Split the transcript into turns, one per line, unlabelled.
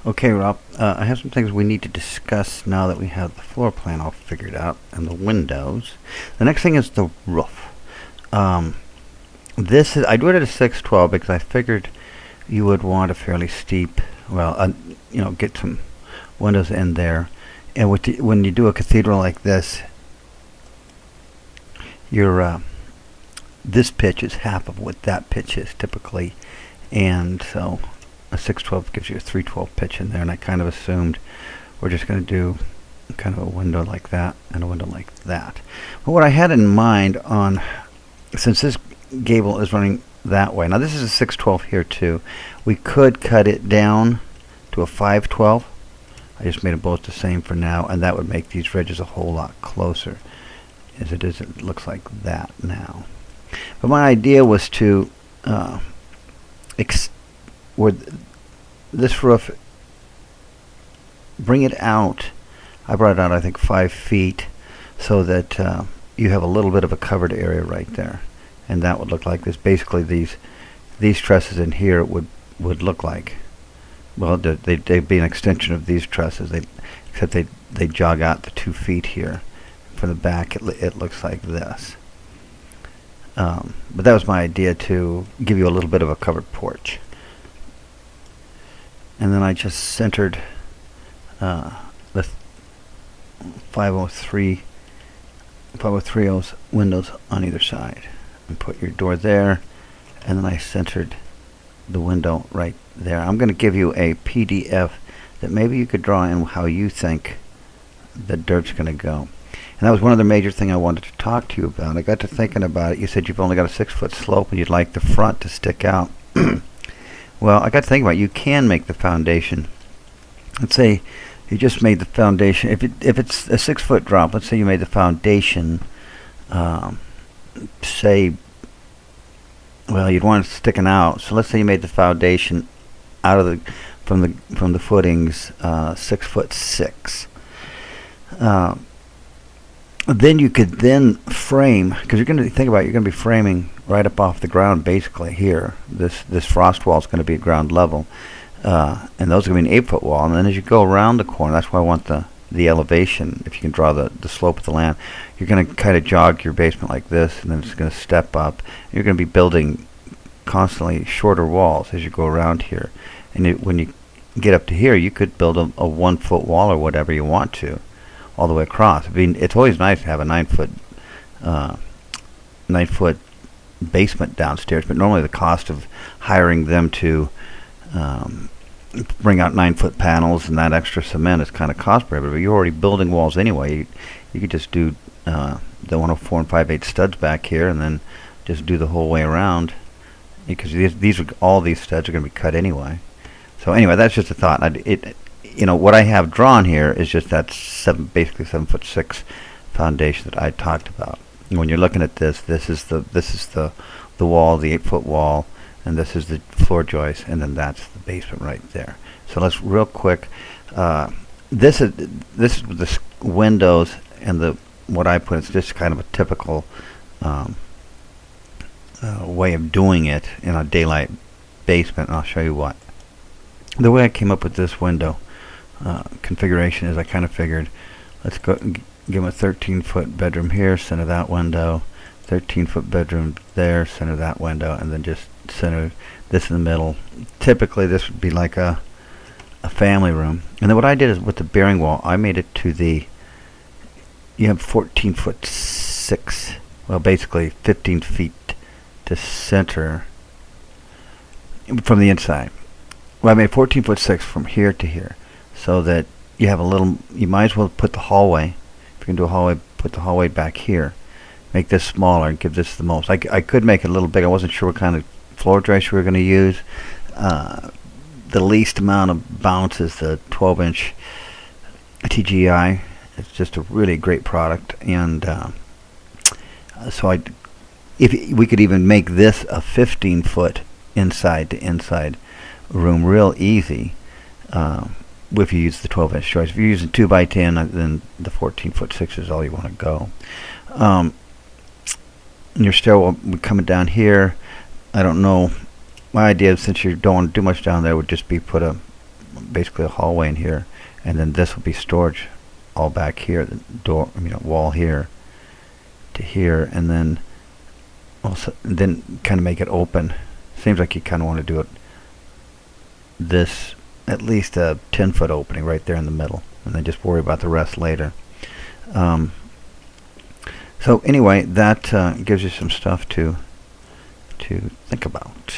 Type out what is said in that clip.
Okay, Rob, I have some things we need to discuss now that we have the floor plan all figured out and the windows. The next thing is the roof. Um, this is I do it at a 612 because I figured you would want a fairly steep, well, get some windows in there. And when you do a cathedral like this, your this pitch is half of what that pitch is typically, and so a 612 gives you a 312 pitch in there, and I kind of assumed we're just going to do kind of a window like that and a window like that. But what I had in mind since this gable is running that way, now this is a 612 here too, we could cut it down to a 512. I just made them both the same for now, and that would make these ridges a whole lot closer. As it looks like that now. But my idea was to where this roof, bring it out. I brought it out, I think, 5 feet, so that you have a little bit of a covered area right there, and that would look like this. Basically, these trusses in here would look like, well, they'd be an extension of these trusses. Except they jog out the 2 feet here. From the back, it looks like this. But that was my idea, to give you a little bit of a covered porch. And then I just centered the 503 windows on either side. And put your door there, and then I centered the window right there. I'm going to give you a PDF that maybe you could draw in how you think the dirt's going to go. And that was one other major thing I wanted to talk to you about. I got to thinking about it. You said you've only got a 6-foot slope and you'd like the front to stick out. Well, I got to think about it. You can make the foundation. Let's say you just made the foundation. If it's a 6-foot drop, let's say you made the foundation, say, well, you'd want it sticking out. So let's say you made the foundation out of from the footings 6'6". Then you could frame, because you're going to think about it, you're going to be framing right up off the ground basically here. This frost wall is going to be at ground level, and those are going to be an 8-foot wall. And then as you go around the corner, that's why I want the elevation. If you can draw the slope of the land, you're going to kind of jog your basement like this, and then it's going to step up. You're going to be building constantly shorter walls as you go around here. And when you get up to here, you could build a 1-foot wall or whatever you want to, all the way across. I mean, it's always nice to have a 9-foot basement downstairs, but normally the cost of hiring them to bring out 9-foot panels and that extra cement is kind of cost prohibitive. But you're already building walls anyway. You could just do the 104 and 5/8 studs back here, and then just do the whole way around, because all these studs are going to be cut anyway. So anyway, that's just a thought. What I have drawn here is just that basically 7'6" foundation that I talked about. And when you're looking at this is the wall, the 8-foot wall, and this is the floor joist, and then that's the basement right there. So let's real quick. This is the windows, and what I put is just kind of a typical way of doing it in a daylight basement. And I'll show you what. The way I came up with this window configuration is I kind of figured, let's go give them a 13-foot bedroom here, center that window, 13-foot bedroom there, center that window, and then just center this in the middle. Typically this would be like a family room. And then what I did is, with the bearing wall, I made it to you have 14'6", well, basically 15 feet to center from the inside. Well, I made 14'6" from here to here, so that you have you might as well put the hallway, if you can do a hallway, put the hallway back here. Make this smaller and give this the most. I could make it a little big. I wasn't sure what kind of floor joist we were going to use. The least amount of bounce is the 12-inch TGI. It's just a really great product, and so we could even make this a 15-foot inside to inside room real easy, if you use the 12-inch joist. If you're using 2x10, then the 14'6" is all you want to go. Your stairwell coming down here, I don't know. My idea, since you don't want to do much down there, would just be put a basically a hallway in here, and then this will be storage all back here, the door, wall here to here, and then also then kind of make it open. Seems like you kind of want to do it this at least a 10-foot opening right there in the middle, and then just worry about the rest later. So anyway, that gives you some stuff to think about.